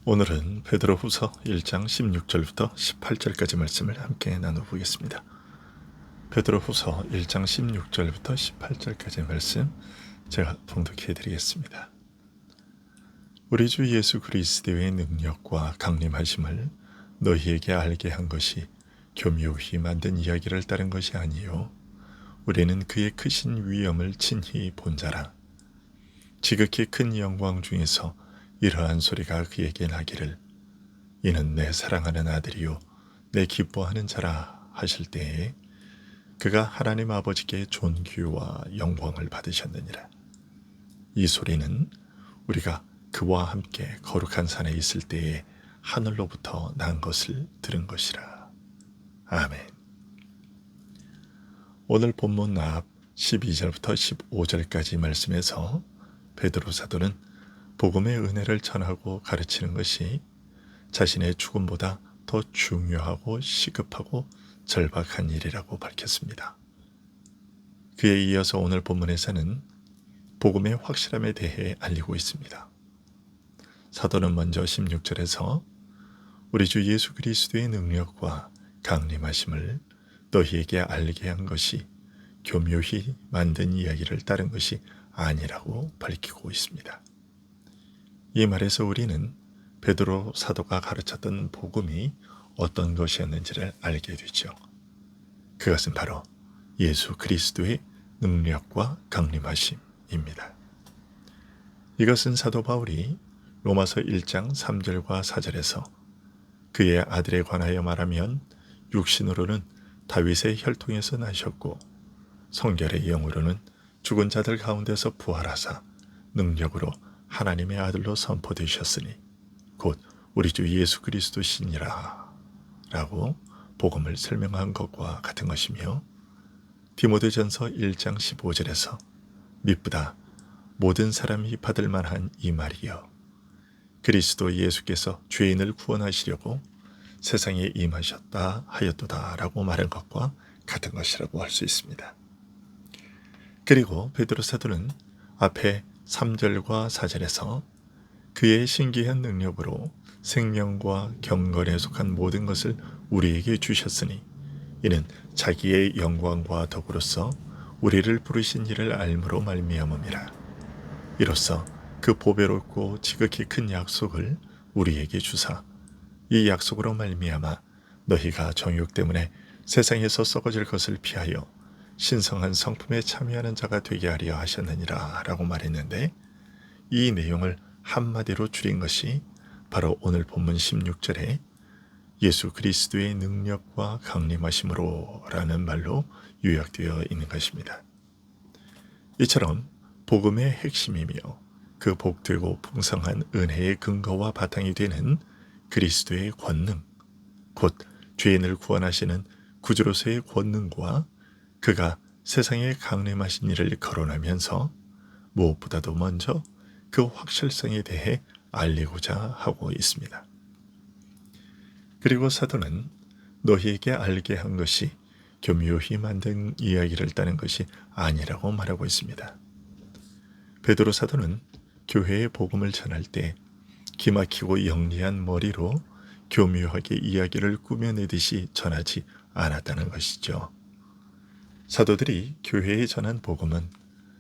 오늘은 베드로후서 1장 16절부터 18절까지 말씀을 함께 나눠보겠습니다. 베드로후서 1장 16절부터 18절까지 말씀 제가 봉독해 드리겠습니다. 우리 주 예수 그리스도의 능력과 강림하심을 너희에게 알게 한 것이 교묘히 만든 이야기를 따른 것이 아니요 우리는 그의 크신 위엄을 친히 본 자라. 지극히 큰 영광 중에서 이러한 소리가 그에게 나기를 이는 내 사랑하는 아들이요 내 기뻐하는 자라 하실 때에 그가 하나님 아버지께 존귀와 영광을 받으셨느니라. 이 소리는 우리가 그와 함께 거룩한 산에 있을 때에 하늘로부터 난 것을 들은 것이라. 아멘. 오늘 본문 앞 12절부터 15절까지 말씀에서 베드로 사도는 복음의 은혜를 전하고 가르치는 것이 자신의 죽음보다 더 중요하고 시급하고 절박한 일이라고 밝혔습니다. 그에 이어서 오늘 본문에서는 복음의 확실함에 대해 알리고 있습니다. 사도는 먼저 16절에서 우리 주 예수 그리스도의 능력과 강림하심을 너희에게 알게 한 것이 교묘히 만든 이야기를 따른 것이 아니라고 밝히고 있습니다. 이 말에서 우리는 베드로 사도가 가르쳤던 복음이 어떤 것이었는지를 알게 되죠. 그것은 바로 예수 그리스도의 능력과 강림하심입니다. 이것은 사도 바울이 로마서 1장 3절과 4절에서 그의 아들에 관하여 말하면 육신으로는 다윗의 혈통에서 나셨고 성결의 영으로는 죽은 자들 가운데서 부활하사 능력으로 하나님의 아들로 선포되셨으니 곧 우리 주 예수 그리스도시니라 라고 복음을 설명한 것과 같은 것이며 디모데전서 1장 15절에서 미쁘다 모든 사람이 받을 만한 이 말이여 그리스도 예수께서 죄인을 구원하시려고 세상에 임하셨다 하였도다 라고 말한 것과 같은 것이라고 할 수 있습니다. 그리고 베드로 사도는 앞에 3절과 4절에서 그의 신기한 능력으로 생명과 경건에 속한 모든 것을 우리에게 주셨으니 이는 자기의 영광과 덕으로서 우리를 부르신 이를 알므로 말미암음이라. 이로써 그 보배롭고 지극히 큰 약속을 우리에게 주사 이 약속으로 말미암아 너희가 정욕 때문에 세상에서 썩어질 것을 피하여 신성한 성품에 참여하는 자가 되게 하려 하셨느니라 라고 말했는데 이 내용을 한마디로 줄인 것이 바로 오늘 본문 16절에 예수 그리스도의 능력과 강림하심으로 라는 말로 요약되어 있는 것입니다. 이처럼 복음의 핵심이며 그 복되고 풍성한 은혜의 근거와 바탕이 되는 그리스도의 권능, 곧 죄인을 구원하시는 구주로서의 권능과 그가 세상에 강림하신 일을 거론하면서 무엇보다도 먼저 그 확실성에 대해 알리고자 하고 있습니다. 그리고 사도는 너희에게 알게 한 것이 교묘히 만든 이야기를 따는 것이 아니라고 말하고 있습니다. 베드로 사도는 교회의 복음을 전할 때 기막히고 영리한 머리로 교묘하게 이야기를 꾸며내듯이 전하지 않았다는 것이죠. 사도들이 교회에 전한 복음은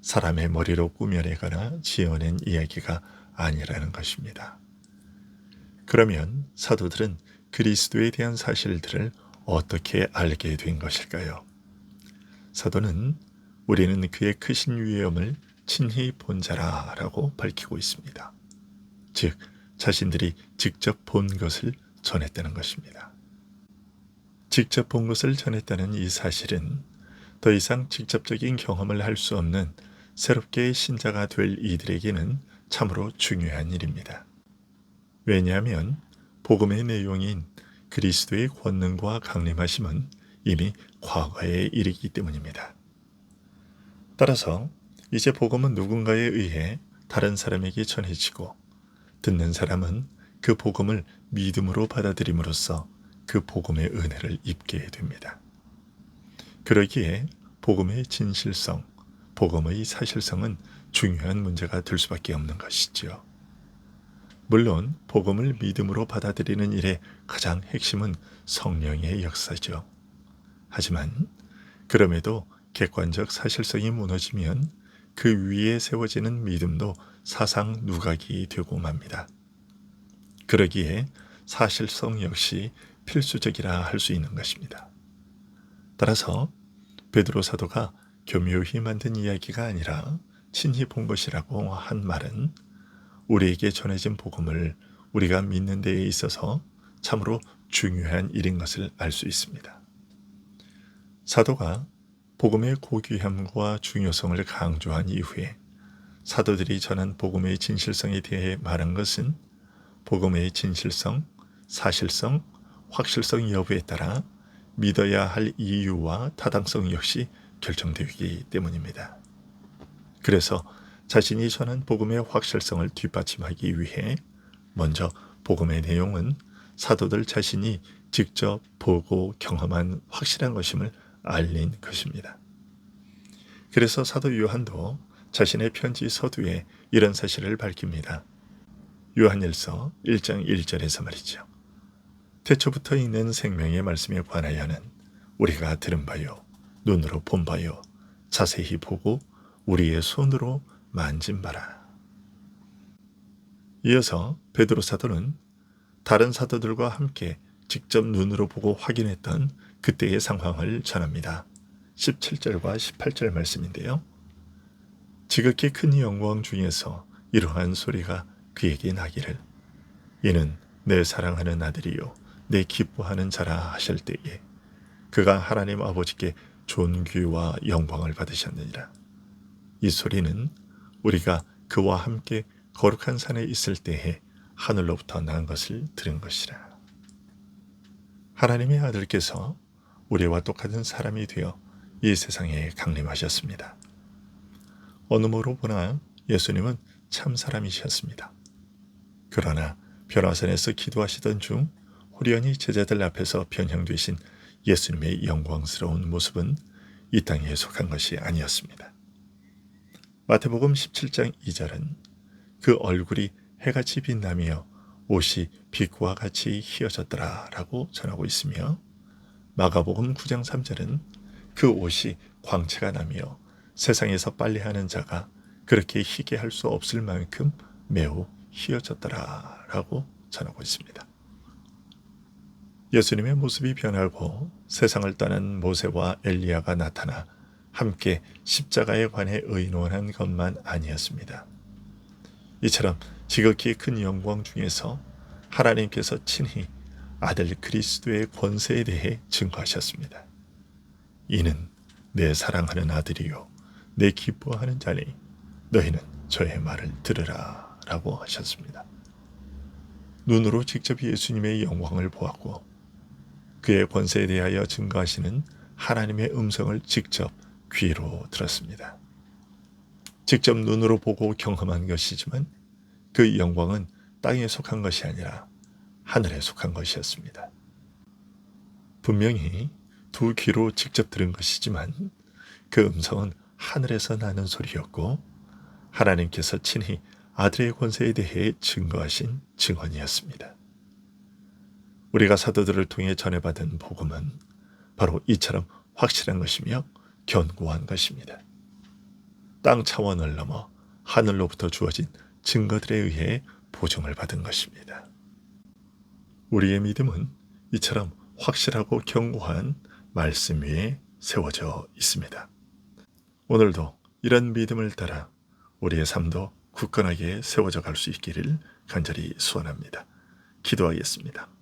사람의 머리로 꾸며내거나 지어낸 이야기가 아니라는 것입니다. 그러면 사도들은 그리스도에 대한 사실들을 어떻게 알게 된 것일까요? 사도는 우리는 그의 크신 위엄을 친히 본 자라라고 밝히고 있습니다. 즉 자신들이 직접 본 것을 전했다는 것입니다. 직접 본 것을 전했다는 이 사실은 더 이상 직접적인 경험을 할 수 없는 새롭게 신자가 될 이들에게는 참으로 중요한 일입니다. 왜냐하면 복음의 내용인 그리스도의 권능과 강림하심은 이미 과거의 일이기 때문입니다. 따라서 이제 복음은 누군가에 의해 다른 사람에게 전해지고 듣는 사람은 그 복음을 믿음으로 받아들임으로써 그 복음의 은혜를 입게 됩니다. 그러기에 복음의 진실성, 복음의 사실성은 중요한 문제가 될 수밖에 없는 것이지요. 물론 복음을 믿음으로 받아들이는 일의 가장 핵심은 성령의 역사죠. 하지만 그럼에도 객관적 사실성이 무너지면 그 위에 세워지는 믿음도 사상 누각이 되고 맙니다. 그러기에 사실성 역시 필수적이라 할 수 있는 것입니다. 따라서 베드로 사도가 교묘히 만든 이야기가 아니라 친히 본 것이라고 한 말은 우리에게 전해진 복음을 우리가 믿는 데에 있어서 참으로 중요한 일인 것을 알 수 있습니다. 사도가 복음의 고귀함과 중요성을 강조한 이후에 사도들이 전한 복음의 진실성에 대해 말한 것은 복음의 진실성, 사실성, 확실성 여부에 따라 믿어야 할 이유와 타당성 역시 결정되기 때문입니다. 그래서 자신이 전한 복음의 확실성을 뒷받침하기 위해 먼저 복음의 내용은 사도들 자신이 직접 보고 경험한 확실한 것임을 알린 것입니다. 그래서 사도 요한도 자신의 편지 서두에 이런 사실을 밝힙니다. 요한일서 1장 1절에서 말이죠. 태초부터 있는 생명의 말씀에 관하여는 우리가 들은 바요, 눈으로 본 바요, 자세히 보고 우리의 손으로 만진 바라. 이어서 베드로 사도는 다른 사도들과 함께 직접 눈으로 보고 확인했던 그때의 상황을 전합니다. 17절과 18절 말씀인데요. 지극히 큰 영광 중에서 이러한 소리가 그에게 나기를 이는 내 사랑하는 아들이요 내 기뻐하는 자라 하실 때에 그가 하나님 아버지께 존귀와 영광을 받으셨느니라. 이 소리는 우리가 그와 함께 거룩한 산에 있을 때에 하늘로부터 난 것을 들은 것이라. 하나님의 아들께서 우리와 똑같은 사람이 되어 이 세상에 강림하셨습니다. 어느 모로 보나 예수님은 참 사람이셨습니다. 그러나 변화산에서 기도하시던 중 호련히 제자들 앞에서 변형되신 예수님의 영광스러운 모습은 이 땅에 속한 것이 아니었습니다. 마태복음 17장 2절은 그 얼굴이 해같이 빛나며 옷이 빛과 같이 희어졌더라 라고 전하고 있으며 마가복음 9장 3절은 그 옷이 광채가 나며 세상에서 빨래하는 자가 그렇게 희게 할 수 없을 만큼 매우 희어졌더라 라고 전하고 있습니다. 예수님의 모습이 변하고 세상을 떠난 모세와 엘리야가 나타나 함께 십자가에 관해 의논한 것만 아니었습니다. 이처럼 지극히 큰 영광 중에서 하나님께서 친히 아들 그리스도의 권세에 대해 증거하셨습니다. 이는 내 사랑하는 아들이요 내 기뻐하는 자니 너희는 저의 말을 들으라 라고 하셨습니다. 눈으로 직접 예수님의 영광을 보았고 그의 권세에 대하여 증거하시는 하나님의 음성을 직접 귀로 들었습니다. 직접 눈으로 보고 경험한 것이지만 그 영광은 땅에 속한 것이 아니라 하늘에 속한 것이었습니다. 분명히 두 귀로 직접 들은 것이지만 그 음성은 하늘에서 나는 소리였고 하나님께서 친히 아들의 권세에 대해 증거하신 증언이었습니다. 우리가 사도들을 통해 전해받은 복음은 바로 이처럼 확실한 것이며 견고한 것입니다. 땅 차원을 넘어 하늘로부터 주어진 증거들에 의해 보증을 받은 것입니다. 우리의 믿음은 이처럼 확실하고 견고한 말씀 위에 세워져 있습니다. 오늘도 이런 믿음을 따라 우리의 삶도 굳건하게 세워져 갈 수 있기를 간절히 소원합니다. 기도하겠습니다.